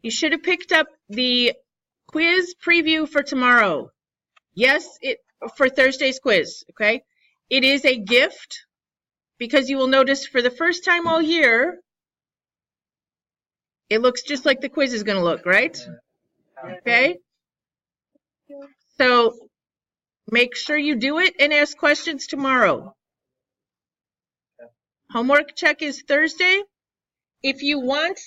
You should have picked up the quiz preview for tomorrow. Yes, for Thursday's quiz, okay? It is a gift because you will notice for the first time all year, it looks just like the quiz is going to look, right? Okay? So make sure you do it and ask questions tomorrow. Homework check is Thursday. If you want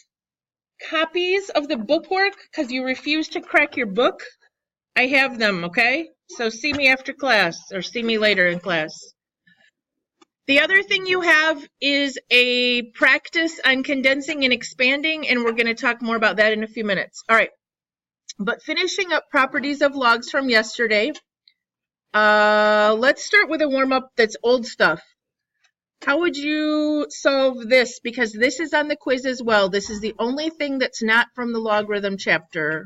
copies of the bookwork because you refuse to crack your book, I have them, okay? So see me after class or see me later in class. The other thing you have is a practice on condensing and expanding, and we're going to talk more about that in a few minutes. All right. But finishing up properties of logs from yesterday, let's start with a warm-up that's old stuff. How would you solve this? Because this is on the quiz as well. This is the only thing that's not from the logarithm chapter.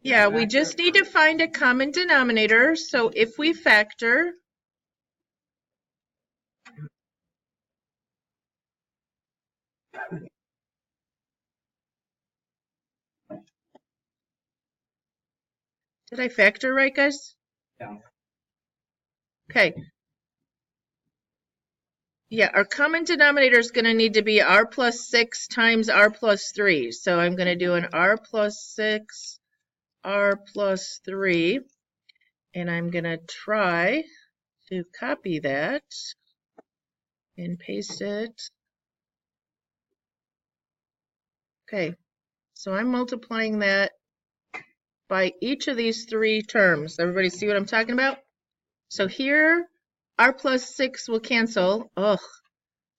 Yeah, we just need to find a common denominator. So if we factor, did I factor right, guys? Yeah. Okay. Yeah, our common denominator is going to need to be r plus 6 times r plus 3. So I'm going to do an r plus 6, r plus 3, and I'm going to try to copy that and paste it. Okay, so I'm multiplying that by each of these three terms. Everybody see what I'm talking about? So here, r plus 6 will cancel. Ugh.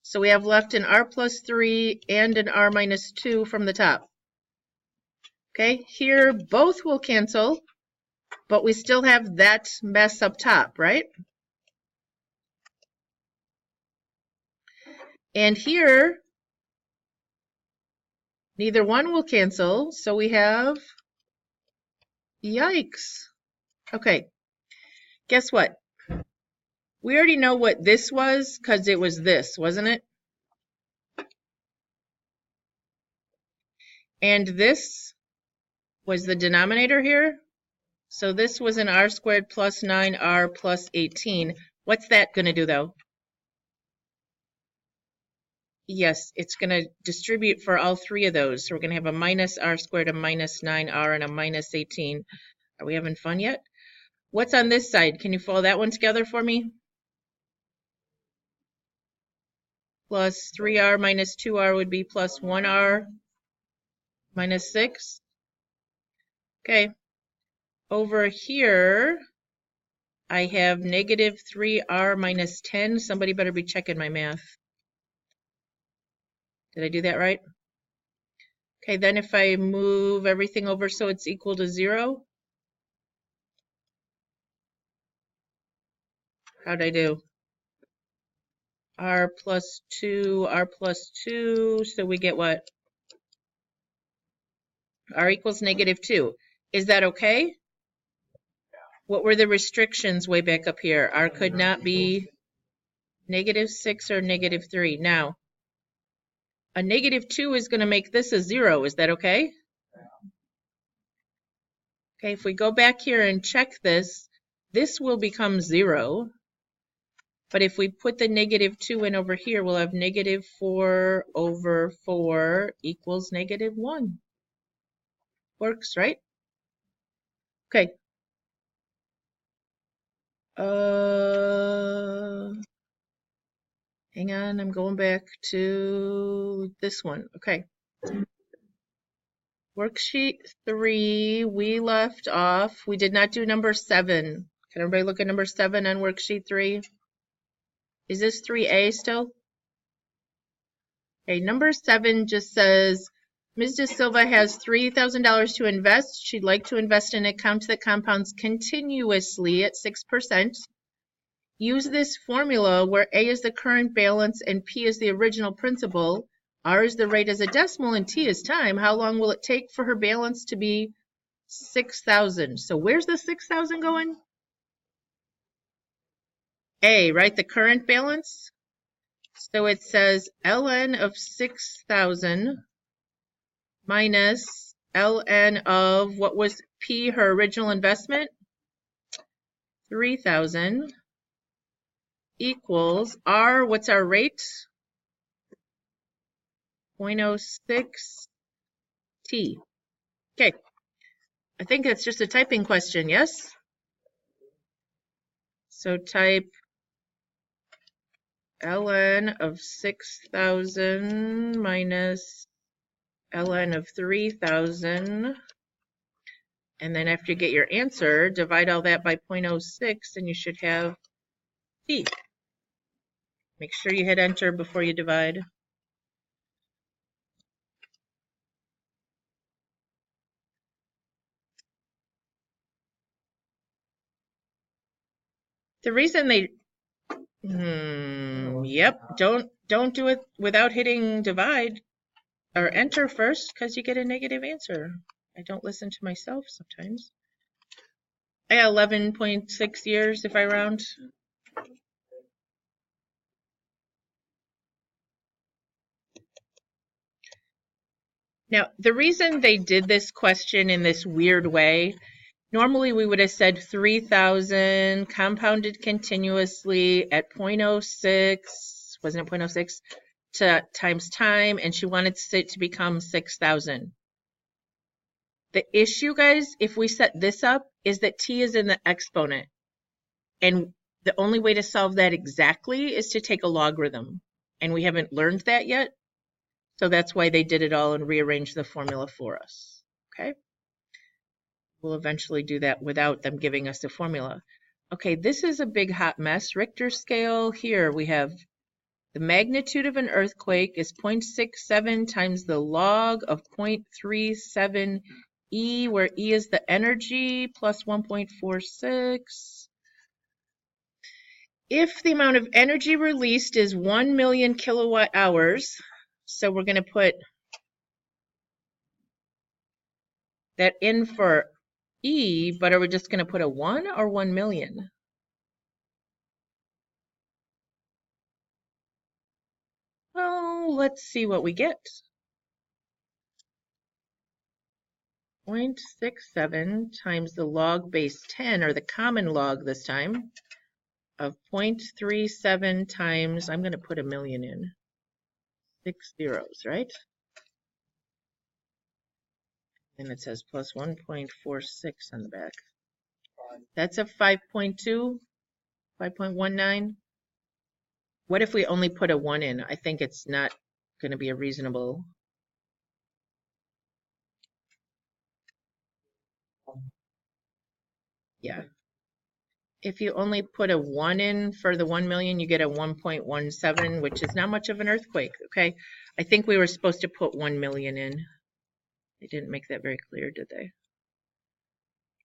So we have left an r plus 3 and an r minus 2 from the top. Okay, here both will cancel, but we still have that mess up top, right? And here, neither one will cancel, so we have, yikes. Okay, guess what? We already know what this was because it was this, wasn't it? And this was the denominator here. So this was an r squared plus 9r plus 18. What's that going to do, though? Yes, it's going to distribute for all three of those. So we're going to have a minus r squared, a minus 9r, and a minus 18. Are we having fun yet? What's on this side? Can you follow that one together for me? Plus 3r minus 2r would be plus 1r minus 6. Okay. Over here, I have negative 3r minus 10. Somebody better be checking my math. Did I do that right? Okay, then if I move everything over so it's equal to 0, how'd I do? R plus 2, so we get what? R equals negative 2. Is that okay? What were the restrictions way back up here? R could not be negative 6 or negative 3. Now, a negative 2 is going to make this a 0. Is that okay? Okay, if we go back here and check this, this will become 0. But if we put the negative 2 in over here, we'll have negative 4 over 4 equals negative 1. Works, right? Okay. Hang on, I'm going back to this one. Okay. Worksheet 3, we left off. We did not do number 7. Can everybody look at number 7 on worksheet 3? Is this 3A still? Okay, number 7 just says, Ms. De Silva has $3,000 to invest. She'd like to invest in an account that compounds continuously at 6%. Use this formula where A is the current balance and P is the original principal. R is the rate as a decimal and T is time. How long will it take for her balance to be 6,000? So where's the 6,000 going? A, right? The current balance. So it says ln of 6,000 minus ln of, what was P, her original investment? 3,000 equals R, what's our rate? 0.06 T. Okay, I think it's just a typing question, yes? So type ln of 6,000 minus ln of 3,000. And then after you get your answer, divide all that by 0.06 and you should have T. Make sure you hit enter before you divide. The reason they, yep, don't do it without hitting divide or enter first, because you get a negative answer. I don't listen to myself sometimes. I got 11.6 years if I round. Now, the reason they did this question in this weird way, normally we would have said 3,000 compounded continuously at 0.06, wasn't it 0.06, times time, and she wanted it to become 6,000. The issue, guys, if we set this up, is that T is in the exponent. And the only way to solve that exactly is to take a logarithm. And we haven't learned that yet. So that's why they did it all and rearranged the formula for us. Okay? We'll eventually do that without them giving us the formula. Okay, this is a big hot mess. Richter scale, here we have the magnitude of an earthquake is 0.67 times the log of 0.37 E, where E is the energy, plus 1.46. If the amount of energy released is 1 million kilowatt hours, so we're going to put that in for E, but are we just going to put a 1 or 1 million? Well, let's see what we get. 0.67 times the log base 10, or the common log this time, of 0.37 times, I'm going to put a million in. 6 zeros, right? And it says plus 1.46 on the back. That's a 5.2, 5.19. What if we only put a 1 in? I think it's not going to be a reasonable. Yeah. If you only put a 1 in for the 1 million, you get a 1.17, which is not much of an earthquake, okay? I think we were supposed to put 1 million in. They didn't make that very clear, did they?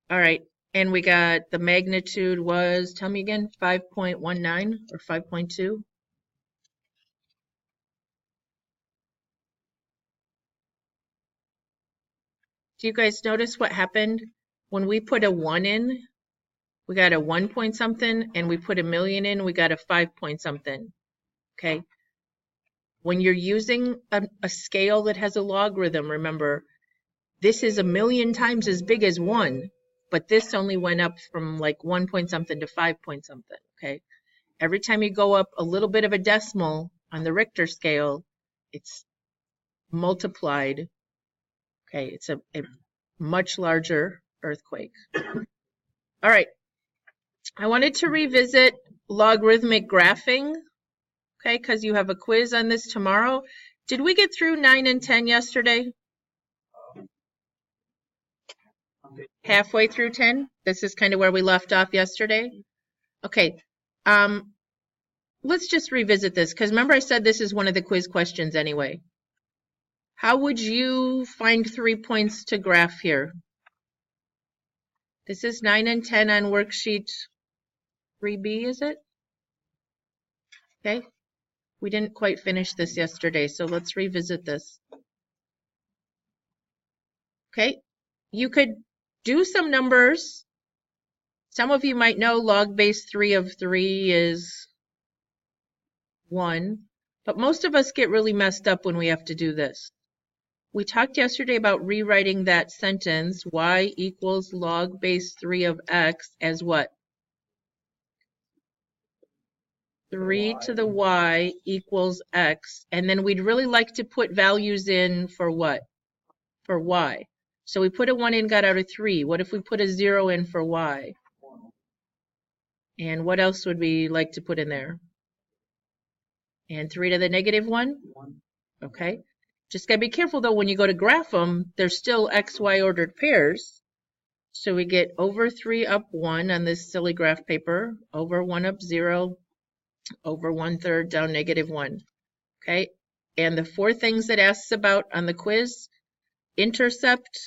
All right, and we got the magnitude was, tell me again, 5.19 or 5.2? Do you guys notice what happened? When we put a 1 in, we got a 1 point something, and we put a million in, we got a 5 point something, okay? When you're using a scale that has a logarithm, remember, this is a million times as big as 1, but this only went up from like 1 point something to 5 point something, okay? Every time you go up a little bit of a decimal on the Richter scale, it's multiplied, okay? It's a much larger earthquake. All right, I wanted to revisit logarithmic graphing, okay, because you have a quiz on this tomorrow. Did we get through 9 and 10 yesterday? Halfway through 10? This is kind of where we left off yesterday? Okay, let's just revisit this, because remember I said this is one of the quiz questions anyway. How would you find 3 points to graph here? This is 9 and 10 on worksheet 3B, is it? Okay, we didn't quite finish this yesterday, so let's revisit this. Okay, you could do some numbers. Some of you might know log base 3 of 3 is 1. But most of us get really messed up when we have to do this. We talked yesterday about rewriting that sentence, y equals log base 3 of x, as what? 3 to the y equals x. And then we'd really like to put values in for what? For y. So we put a 1 in, got out a 3. What if we put a 0 in for y? And what else would we like to put in there? And 3 to the negative 1? Okay. Just got to be careful, though, when you go to graph them, they're still x, y ordered pairs. So we get over 3 up 1 on this silly graph paper, over 1 up 0, over 1/3 down negative 1. Okay. And the 4 things it asks about on the quiz, intercept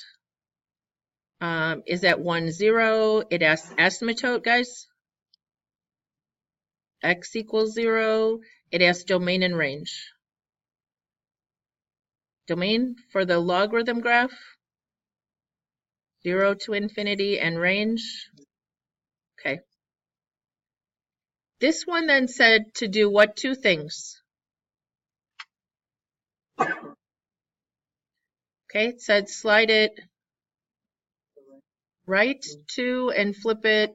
is at 1, 0. It asks asymptote, guys. X equals 0. It asks domain and range. Domain for the logarithm graph, 0 to infinity, and range. Okay. This one then said to do what 2 things? Okay, it said slide it right 2 and flip it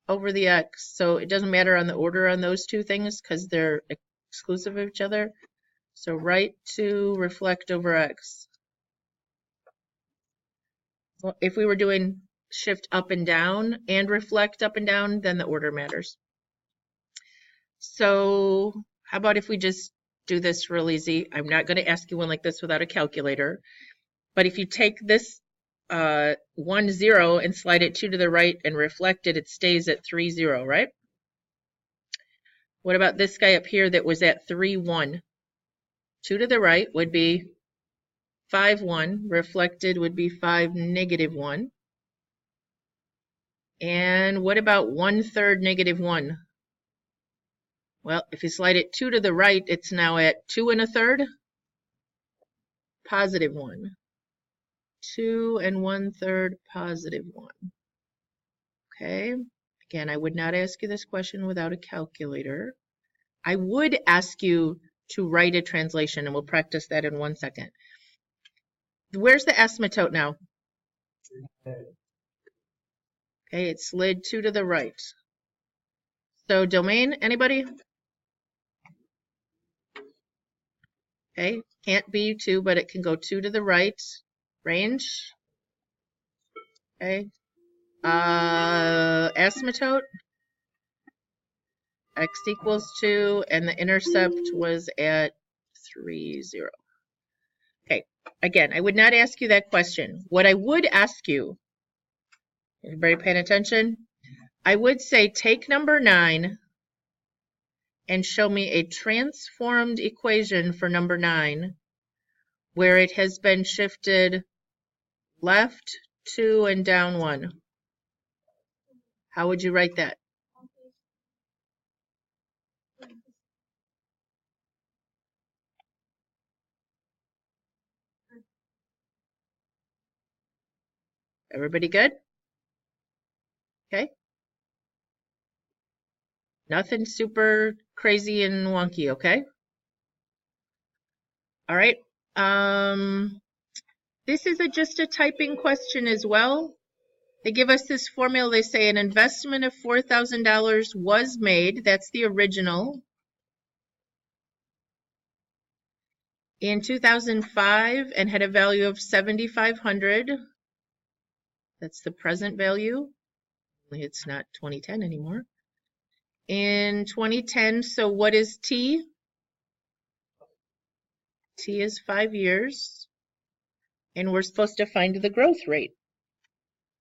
over the x. So it doesn't matter on the order on those 2 things because they're exclusive of each other. So right 2 reflect over x. Well, if we were doing shift up and down and reflect up and down, then the order matters. So how about if we just do this real easy? I'm not going to ask you one like this without a calculator. But if you take this 1, 0 and slide it 2 to the right and reflect it, it stays at 3, 0, right? What about this guy up here that was at 3, 1? 2 to the right would be 5, 1. Reflected would be 5, negative 1. And what about 1/3 negative 1? Well, if you slide it 2 to the right, it's now at 2 1/3, positive 1. 2 1/3, positive 1. Okay. Again, I would not ask you this question without a calculator. I would ask you to write a translation, and we'll practice that in 1 second. Where's the asymptote now? Okay, it slid 2 to the right. So domain, anybody? Okay, can't be 2, but it can go 2 to the right. Range. Okay. Asymptote. X equals 2, and the intercept was at 3, 0. Okay, again, I would not ask you that question. What I would ask you, everybody paying attention? I would say take number 9 and show me a transformed equation for number 9 where it has been shifted left 2 and down 1. How would you write that? Everybody good? Okay. Nothing super crazy and wonky, okay? All right. This is just a typing question as well. They give us this formula. They say an investment of $4,000 was made. That's the original. In 2005 and had a value of $7,500. That's the present value. It's not 2010 anymore. In 2010, so what is T? T is 5 years. And we're supposed to find the growth rate.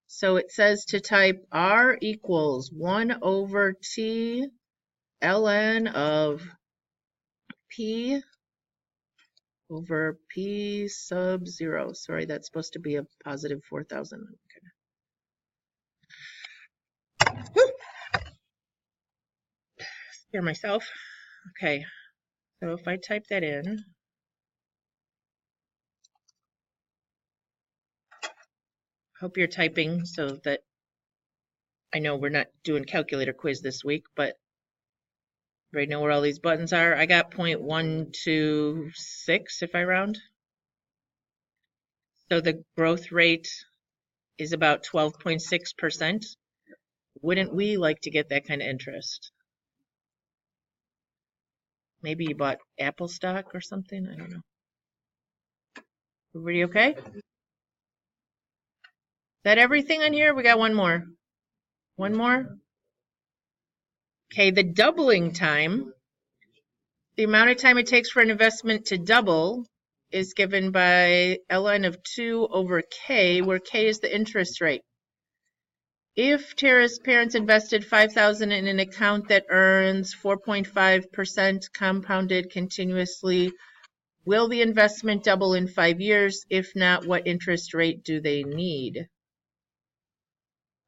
So it says to type R equals 1 over T ln of P over P sub 0. Sorry, that's supposed to be a positive 4,000. Okay. Woo! Scare myself. Okay, so if I type that in, hope you're typing so that I know we're not doing calculator quiz this week, but Right, know where all these buttons are? I got 0.126 if I round. So the growth rate is about 12.6%. Wouldn't we like to get that kind of interest? Maybe you bought Apple stock or something? I don't know. Everybody okay? Is that everything on here? We got one more. One more? Okay, the doubling time, the amount of time it takes for an investment to double is given by ln of 2 over k, where k is the interest rate. If Tara's parents invested $5,000 in an account that earns 4.5% compounded continuously, will the investment double in 5 years? If not, what interest rate do they need?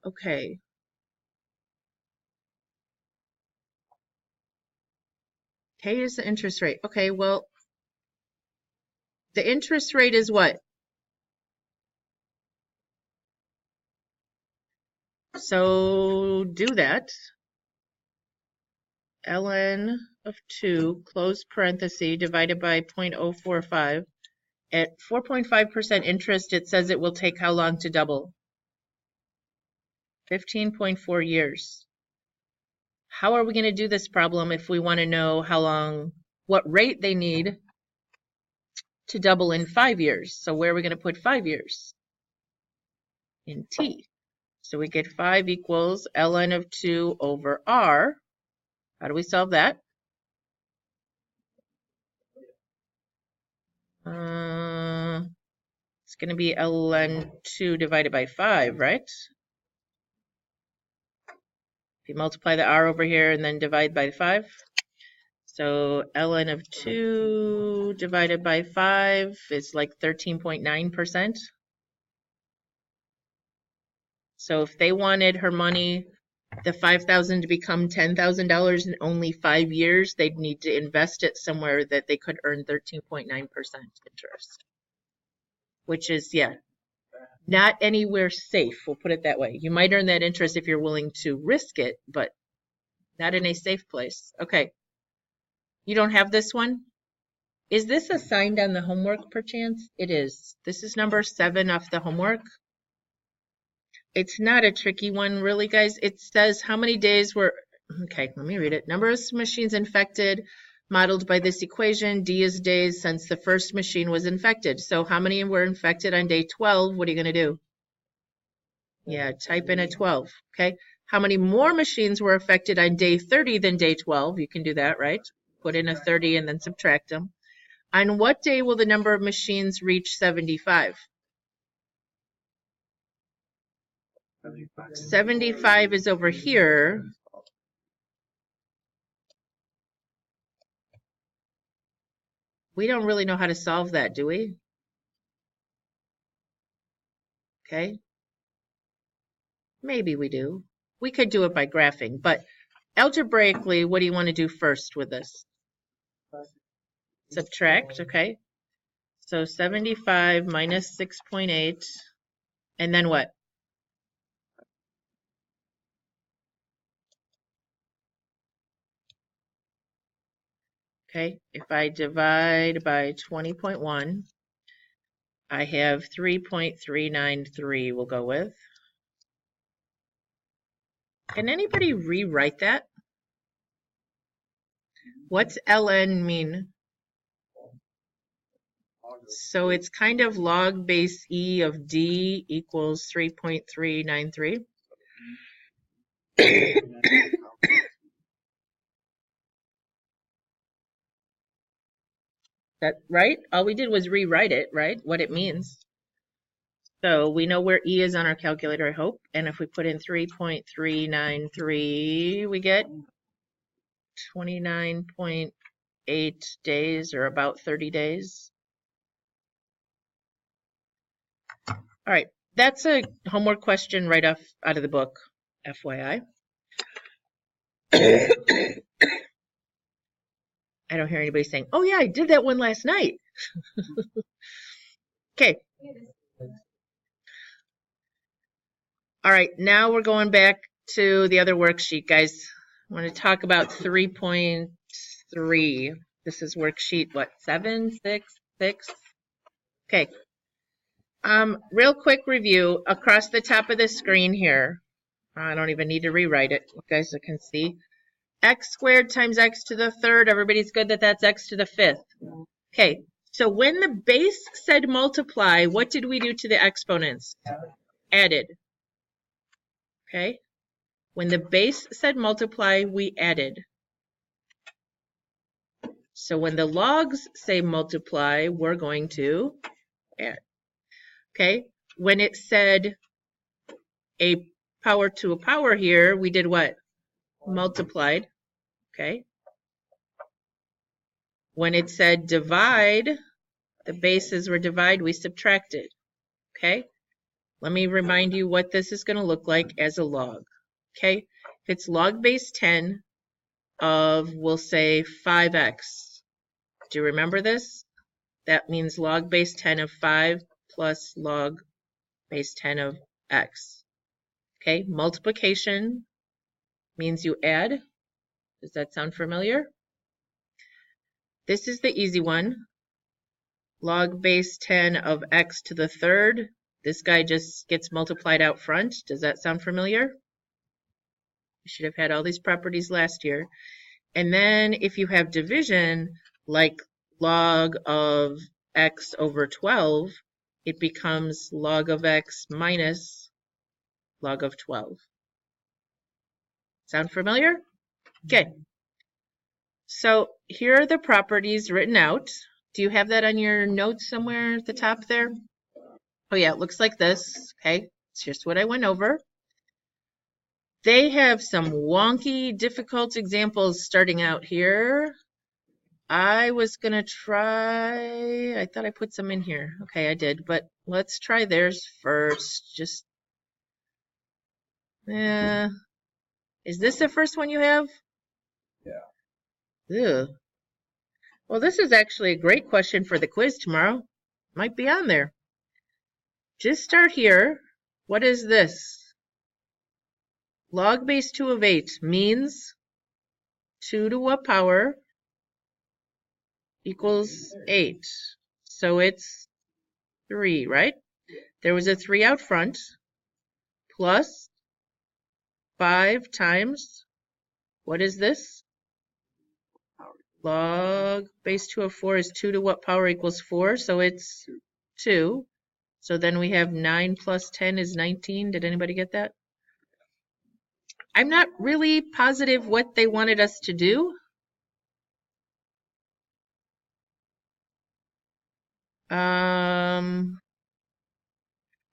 Okay. K is the interest rate. Okay, well, the interest rate is what? So do that. ln of 2, close parenthesis, divided by 0.045. At 4.5% interest, it says it will take how long to double? 15.4 years. How are we going to do this problem if we want to know how long, what rate they need to double in 5 years? So where are we going to put 5 years? In t. So we get 5 equals ln of 2 over r. How do we solve that? It's going to be ln 2 divided by 5, right? If you multiply the r over here and then divide by 5. So ln of 2 divided by 5 is like 13.9%. So if they wanted her money, the $5,000 to become $10,000 in only 5 years, they'd need to invest it somewhere that they could earn 13.9% interest. Which is, yeah, not anywhere safe, we'll put it that way. You might earn that interest if you're willing to risk it, but not in a safe place. Okay. You don't have this one? Is this assigned on the homework perchance? It is. This is number 7 off the homework. It's not a tricky one, really, guys. It says how many days were, okay, let me read it. Number of machines infected, modeled by this equation. D is days since the first machine was infected. So how many were infected on day 12? What are you going to do? Yeah, type in a 12, okay? How many more machines were affected on day 30 than day 12? You can do that, right? Put in a 30 and then subtract them. On what day will the number of machines reach 75? 75 is over here. We don't really know how to solve that, do we? Okay. Maybe we do. We could do it by graphing, but algebraically, what do you want to do first with this? Subtract, okay. So 75 minus 6.8, and then what? Okay, if I divide by 20.1, I have 3.393 we'll go with. Can anybody rewrite that? What's ln mean? So it's kind of log base E of D equals 3.393. That right? All we did was rewrite it, right? What it means. So we know where E is on our calculator, I hope. And if we put in 3.393, we get 29.8 days, or about 30 days. All right, that's a homework question right out of the book, FYI. I don't hear anybody saying, oh yeah, I did that one last night. Okay. All right, now we're going back to the other worksheet, guys. I want to talk about 3.3. This is worksheet, what, 7, 6, 6? Okay. Real quick review across the top of the screen here. I don't even need to rewrite it. You guys can see. X squared times x to the third. Everybody's good that that's x to the fifth. Okay. So when the base said multiply, what did we do to the exponents? Added. Okay. When the base said multiply, we added. So when the logs say multiply, we're going to add. Okay. When it said a power to a power here, we did what? Multiplied. Okay. When it said divide, the bases were divide, we subtracted. Okay. Let me remind you what this is going to look like as a log. Okay. If it's log base 10 of, we'll say, 5x. Do you remember this? That means log base 10 of 5 plus log base 10 of x. Okay, multiplication means you add. Does that sound familiar? This is the easy one. Log base 10 of x to the third. This guy just gets multiplied out front. Does that sound familiar? You should have had all these properties last year. And then if you have division, like log of x over 12, it becomes log of x minus log of 12. Sound familiar? Okay. So here are the properties written out. Do you have that on your notes somewhere at the top there? Oh yeah, it looks like this. Okay, it's just what I went over. They have some wonky, difficult examples starting out here. I was gonna try, I thought I put some in here. Okay, I did, but let's try theirs first. Just, is this the first one you have? Yeah. Ew. Well, this is actually a great question for the quiz tomorrow. Might be on there. Just start here. What is this? Log base 2 of 8 means 2 to what power equals 8. So it's 3, right? There was a 3 out front plus 5 times, what is this? Log base 2 of 4 is 2 to what power equals 4? So it's 2. So then we have 9 plus 10 is 19. Did anybody get that? I'm not really positive what they wanted us to do.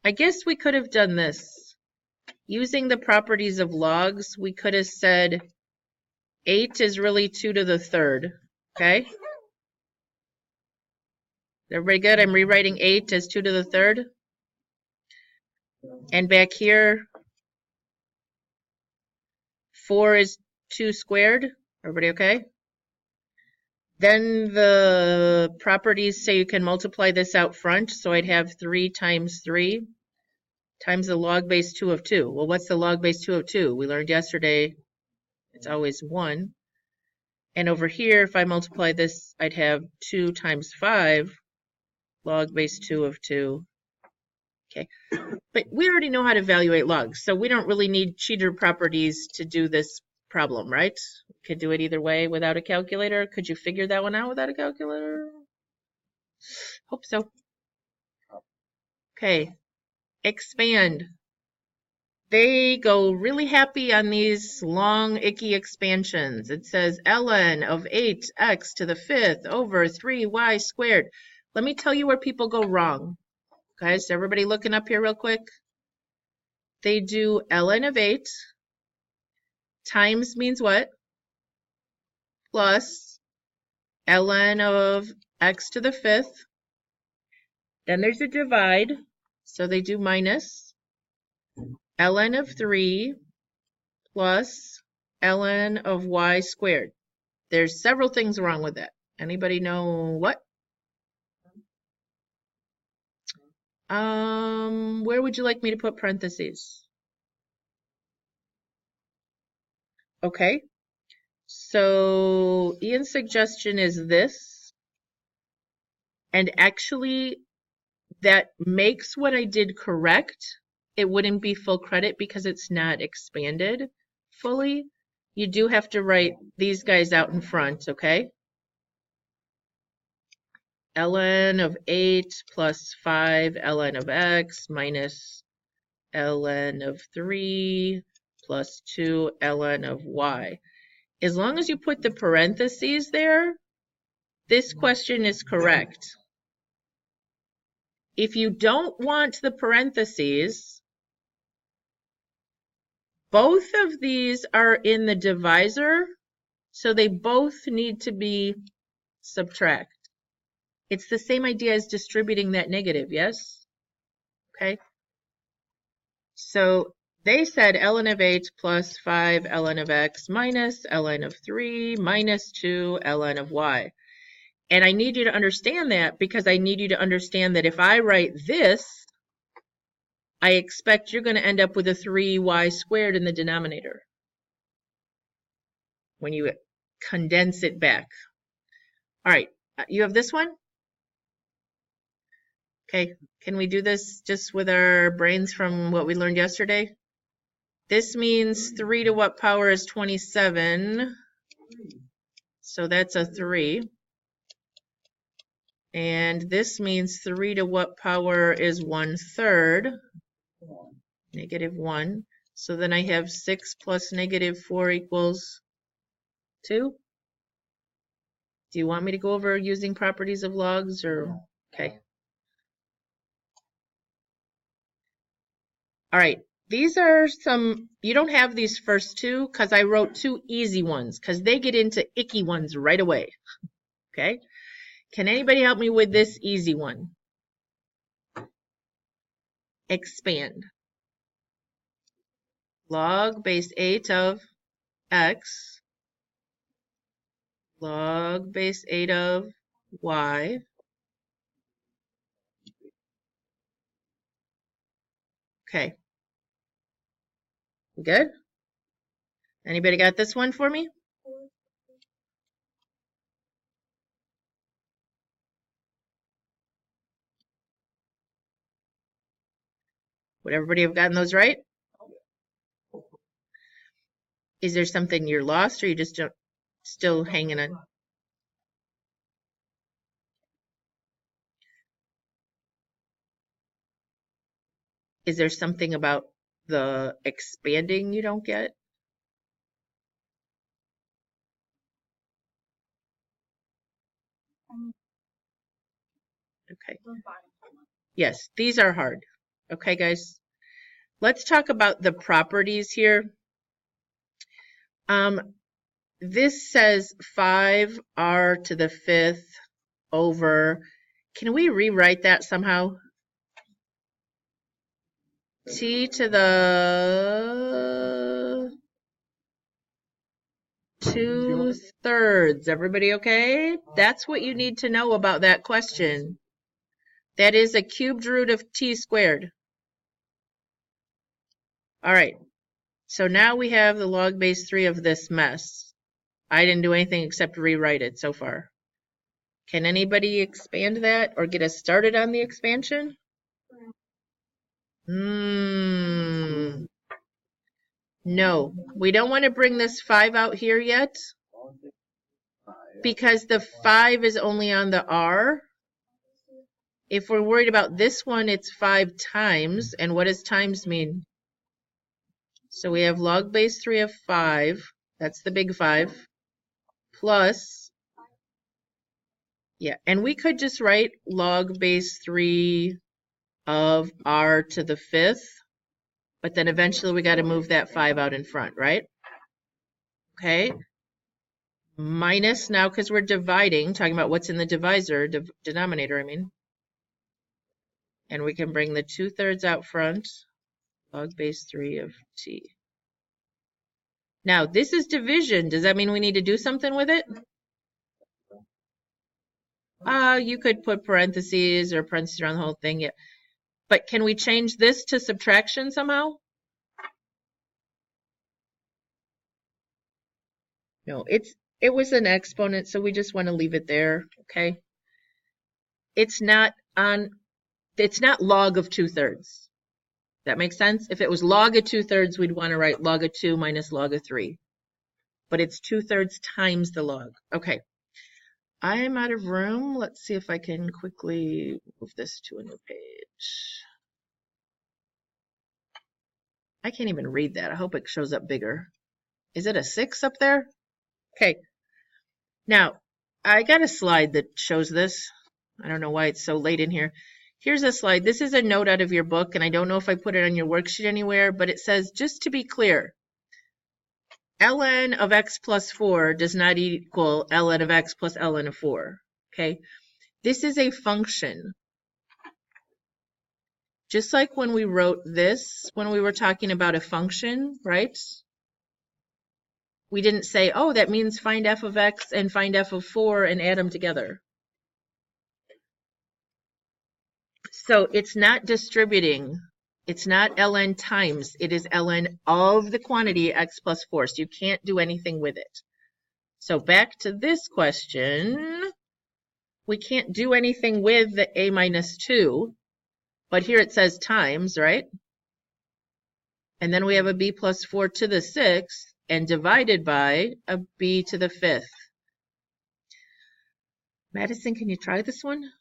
I guess we could have done this. Using the properties of logs, we could have said 8 is really 2 to the third. Okay? Everybody good? I'm rewriting 8 as 2 to the third. And back here, 4 is 2 squared. Everybody okay? Then the properties say you can multiply this out front. So I'd have 3 times 3 times the log base 2 of 2. Well, what's the log base 2 of 2? We learned yesterday it's always 1. And over here, if I multiply this, I'd have 2 times 5, log base 2 of 2. Okay, but we already know how to evaluate logs, so we don't really need cheater properties to do this problem, right? We could do it either way without a calculator. Could you figure that one out without a calculator? Hope so. Okay, expand. They go really happy on these long, icky expansions. It says ln of 8x to the 5th over 3y squared. Let me tell you where people go wrong. Guys, everybody looking up here real quick? They do ln of 8 times means what? Plus ln of x to the 5th. Then there's a divide, so they do minus ln of 3 plus ln of y squared. There's several things wrong with that. Anybody know what? Where would you like me to put parentheses? Okay, So Ian's suggestion is this, and actually that makes what I did correct. It wouldn't be full credit because it's not expanded fully. You do have to write these guys out in front, okay? ln of 8 plus 5 ln of x minus ln of 3 plus 2 ln of y. As long as you put the parentheses there, this question is correct. If you don't want the parentheses, both of these are in the divisor, so they both need to be subtract. It's the same idea as distributing that negative, yes? Okay. So they said ln of 8 plus 5 ln of x minus ln of 3 minus 2 ln of y. And I need you to understand that because I need you to understand that if I write this, I expect you're going to end up with a 3y squared in the denominator when you condense it back. All right, you have this one? Okay, can we do this just with our brains from what we learned yesterday? This means 3 to what power is 27? So that's a 3. And this means 3 to what power is 1/3? -1. So then I have 6 plus -4 equals 2. Do you want me to go over using properties of logs or? Okay. All right. These are some, you don't have these first two because I wrote 2 easy ones because they get into icky ones right away. Okay. Can anybody help me with this easy one? Expand. Log base 8 of x, log base 8 of y. Okay. Good? Anybody got this one for me? Would everybody have gotten those right? Is there something you're lost or you just still hanging on? Is there something about the expanding you don't get? Okay. Yes, these are hard. Okay, guys. Let's talk about the properties here. This says 5r to the 5th over. Can we rewrite that somehow? T to the 2/3. Everybody okay? That's what you need to know about that question. That is a cubed root of t squared. All right. So now we have the log base 3 of this mess. I didn't do anything except rewrite it so far. Can anybody expand that or get us started on the expansion? No, we don't want to bring this 5 out here yet because the 5 is only on the r. If we're worried about this one, it's 5 times. And what does times mean? So we have log base 3 of 5. That's the big 5. Plus, yeah, and we could just write log base 3 of r to the 5th. But then eventually we got to move that 5 out in front, right? Okay. Minus now, because we're dividing, talking about what's in the divisor, denominator, I mean. And we can bring the 2/3 out front, log base 3 of t. Now, this is division. Does that mean we need to do something with it? You could put parentheses or parentheses around the whole thing. Yeah. But can we change this to subtraction somehow? No, it was an exponent, so we just want to leave it there, okay? It's not log of 2/3. That makes sense? If it was log of 2/3, we'd want to write log of 2 minus log of 3. But it's 2/3 times the log. Okay. I am out of room. Let's see if I can quickly move this to a new page. I can't even read that. I hope it shows up bigger. Is it a 6 up there? Okay. Now, I got a slide that shows this. I don't know why it's so late in here. Here's a slide. This is a note out of your book, and I don't know if I put it on your worksheet anywhere, but it says, just to be clear, ln of x plus 4 does not equal ln of x plus ln of 4. Okay? This is a function. Just like when we wrote this, when we were talking about a function, right? We didn't say, oh, that means find f of x and find f of 4 and add them together. So it's not distributing. It's not ln times. It is ln of the quantity x plus 4. So you can't do anything with it. So back to this question. We can't do anything with the a minus 2. But here it says times, right? And then we have a b plus 4 to the 6th and divided by a b to the 5th. Madison, can you try this one?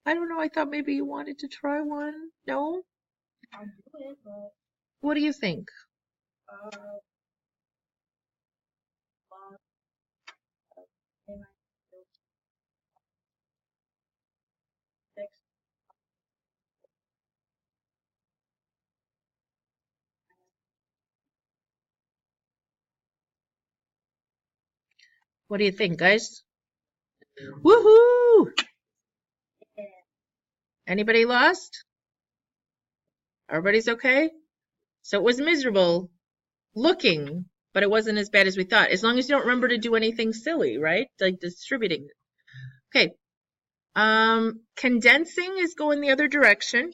I don't know. I thought maybe you wanted to try one. No? I'll do it, but What do you think? log of a minus 6. What do you think, guys? Woohoo! Anybody lost? Everybody's okay? So it was miserable looking, but it wasn't as bad as we thought. As long as you don't remember to do anything silly, right? Like distributing. Okay. Condensing is going the other direction.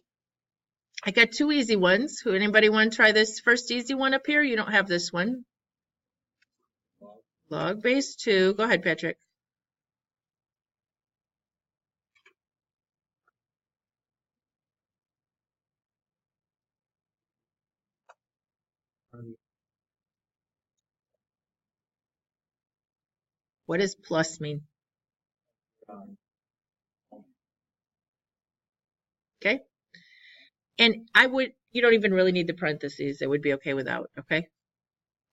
I got 2 easy ones. Anybody want to try this first easy one up here? You don't have this one. Log base 2. Go ahead, Patrick. What does plus mean? Okay. And you don't even really need the parentheses. It would be okay without, okay?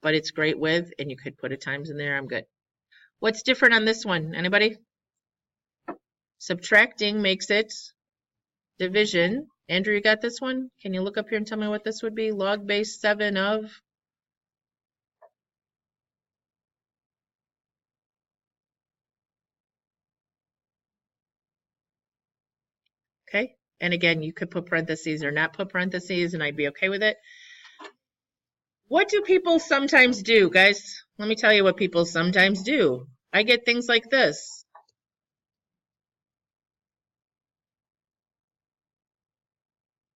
But it's great with, and you could put a times in there. I'm good. What's different on this one? Anybody? Subtracting makes it division. Andrew, you got this one? Can you look up here and tell me what this would be? Log base 7 of? Okay. And again, you could put parentheses or not put parentheses, and I'd be okay with it. What do people sometimes do, guys? Let me tell you what people sometimes do. I get things like this.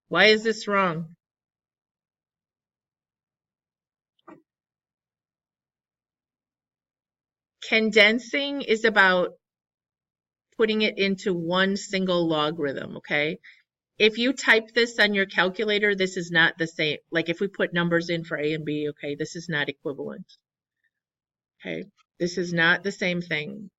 Why is this wrong? Condensing is about putting it into one single logarithm, okay? If you type this on your calculator, this is not the same. Like if we put numbers in for A and B, okay, this is not equivalent. Okay, this is not the same thing.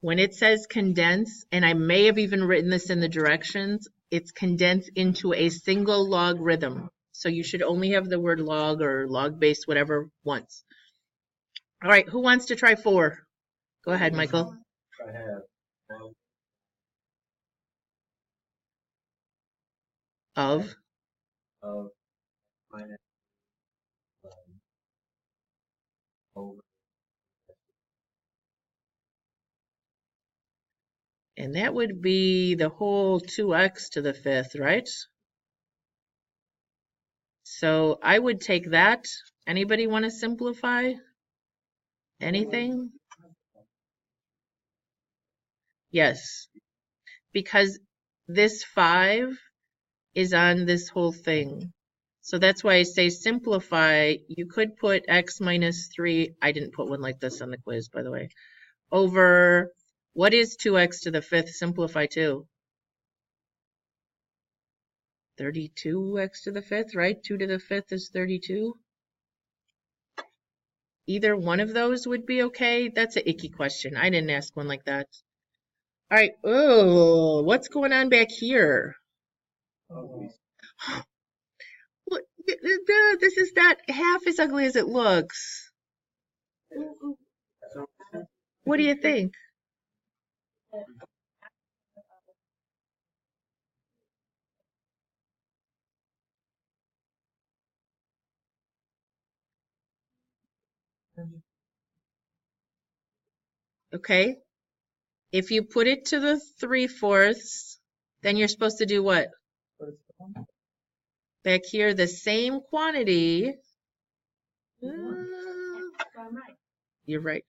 When it says condense, and I may have even written this in the directions, it's condensed into a single logarithm. So you should only have the word log or log base, whatever, once. All right, who wants to try 4? Go ahead, Michael. I have Of? minus over. And that would be the whole 2x to the 5th, right? So I would take that. Anybody want to simplify? Anything? Yes. Because this 5 is on this whole thing. So that's why I say simplify. You could put x minus 3. I didn't put one like this on the quiz, by the way. Over, what is 2x to the 5th? Simplify 2. 32x to the 5th, right? 2 to the 5th is 32. Either one of those would be okay. That's an icky question. I didn't ask one like that. All right. Oh, what's going on back here? This is not half as ugly as it looks. What do you think? Okay. If you put it to the 3/4, then you're supposed to do what? Back here, the same quantity. You're right.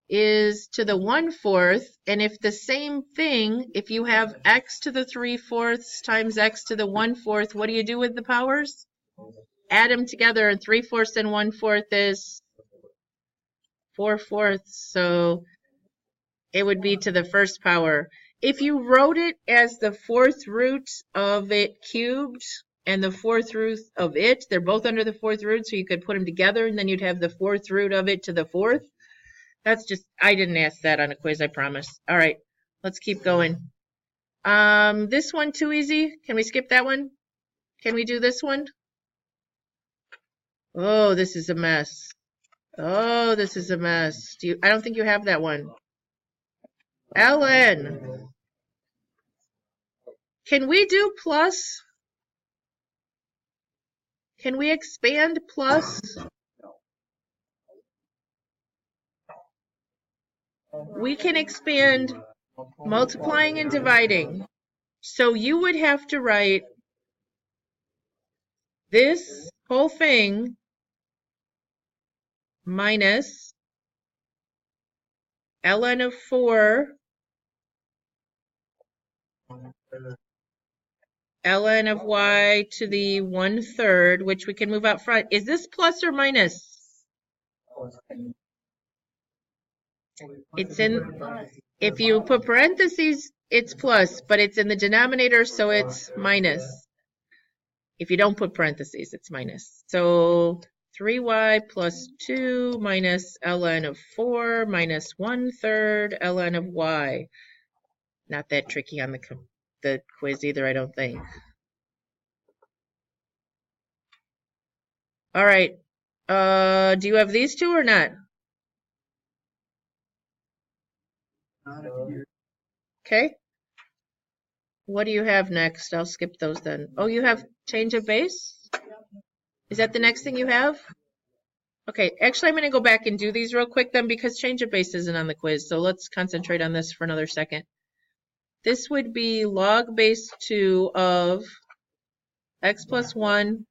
Is to the 1/4, and if the same thing, if you have x to the 3/4 times x to the 1/4, what do you do with the powers? Add them together, and 3/4 and 1/4 is 4/4, so it would be to the first power. If you wrote it as the 4th root of it cubed and the 4th root of it, they're both under the 4th root, so you could put them together, and then you'd have the 4th root of it to the 4th. That's just, I didn't ask that on a quiz, I promise. All right, let's keep going. This one too easy. Can we skip that one? Can we do this one? Oh, this is a mess. Oh, this is a mess. I don't think you have that one. Ellen. Can we do plus? Can we expand plus? We can expand multiplying and dividing. So you would have to write this whole thing minus ln of 4 ln of y to the 1/3, which we can move out front. Is this plus or minus? It's in, if you put parentheses, it's plus, but it's in the denominator, so it's minus. If you don't put parentheses, it's minus. So 3y plus 2 minus ln of 4 minus 1/3 ln of y. Not that tricky on the quiz either, I don't think. All right. Do you have these two or not? Okay. What do you have next? I'll skip those then. Oh, you have change of base? Is that the next thing you have? Okay, actually, I'm going to go back and do these real quick then because change of base isn't on the quiz. So let's concentrate on this for another second. This would be log base 2 of x plus 1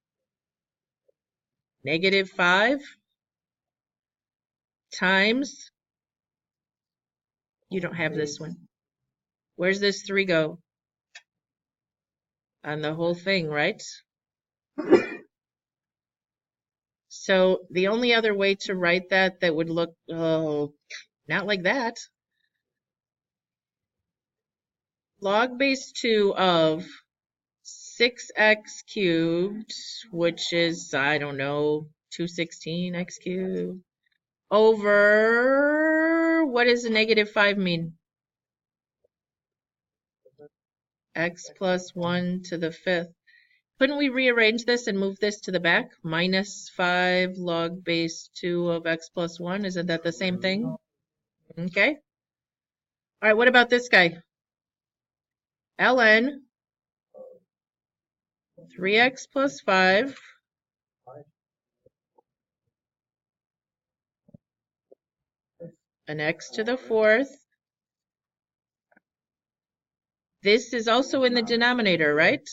negative 5 times, you don't have this one. Where's this 3 go? On the whole thing, right? So the only other way to write that would look, oh, not like that. Log base 2 of 6x cubed, which is, I don't know, 216x cubed, over, what does a negative 5 mean? X plus 1 to the 5th. Couldn't we rearrange this and move this to the back? Minus 5 log base 2 of x plus 1. Isn't that the same thing? Okay. All right, what about this guy? ln 3x plus 5 an x to the 4th. This is also in the denominator, right?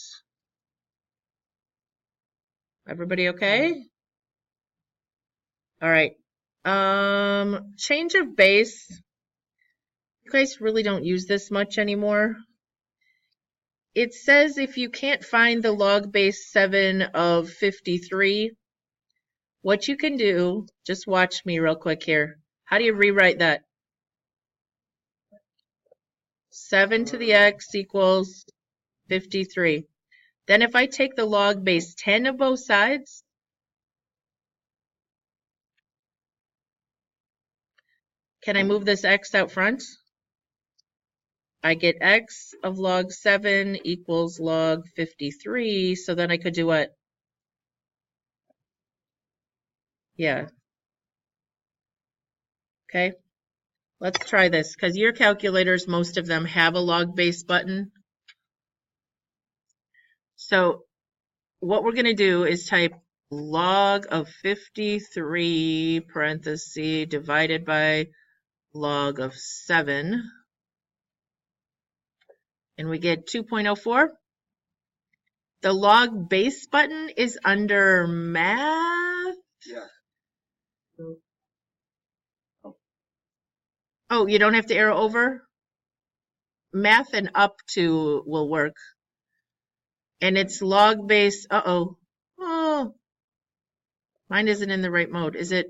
Everybody okay? All right. Change of base. You guys really don't use this much anymore. it says if you can't find the log base 7 of 53, what you can do, just watch me real quick here. How do you rewrite that? 7 to the x equals 53. Then if I take the log base 10 of both sides, can I move this x out front? I get x of log 7 equals log 53, so then I could do what? Yeah. Okay. Let's try this, because your calculators, most of them have a log base button. So what we're going to do is type log of 53 parenthesis divided by log of 7. And we get 2.04. The log base button is under math. Yeah. Oh, you don't have to arrow over? Math and up to will work. And it's log base. Uh-oh. Oh. Mine isn't in the right mode. Is it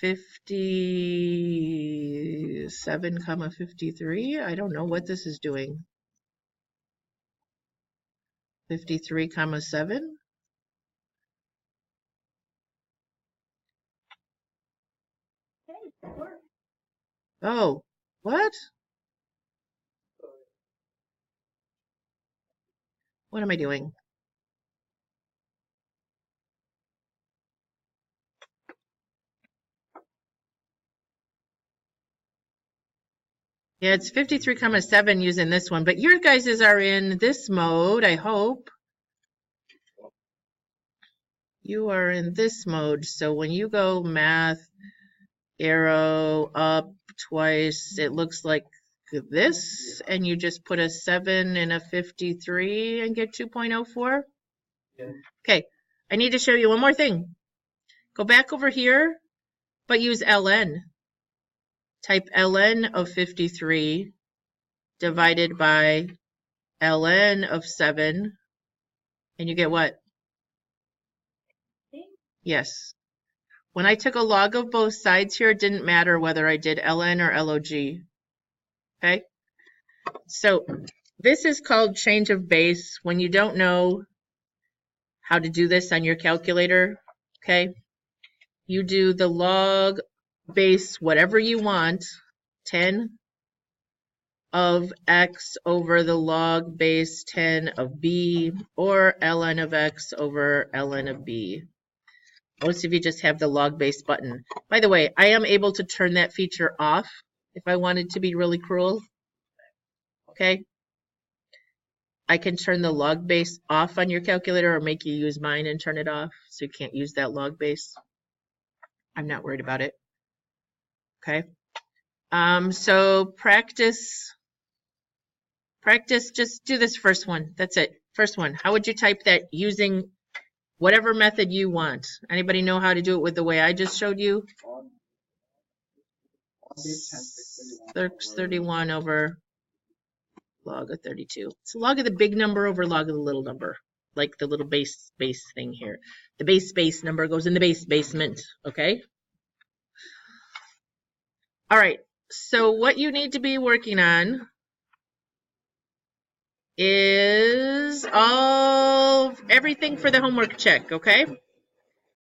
57, 53? I don't know what this is doing. 53, 7? Hey, it worked. Oh, what? What am I doing? Yeah, it's 53, 7 using this one, but your guys's are in this mode, I hope. You are in this mode, so when you go math, arrow up twice, it looks like this, and you just put a 7 and a 53 and get 2.04? Yeah. Okay, I need to show you one more thing. Go back over here, but use ln. Type ln of 53 divided by ln of 7, and you get what? Yes. When I took a log of both sides here, it didn't matter whether I did ln or log. Okay? So this is called change of base. When you don't know how to do this on your calculator, okay, you do the log base whatever you want, 10 of x over the log base 10 of b, or ln of x over ln of b. Most of you just have the log base button. By the way, I am able to turn that feature off if I wanted to be really cruel. Okay? I can turn the log base off on your calculator or make you use mine and turn it off so you can't use that log base. I'm not worried about it. Okay? So practice, just do this first one. That's it. First one. How would you type that using whatever method you want? Anybody know how to do it with the way I just showed you? 31 over log of 32. It's log of the big number over log of the little number, like the little base thing here. The base number goes in the basement, okay? All right, so what you need to be working on is everything for the homework check, okay?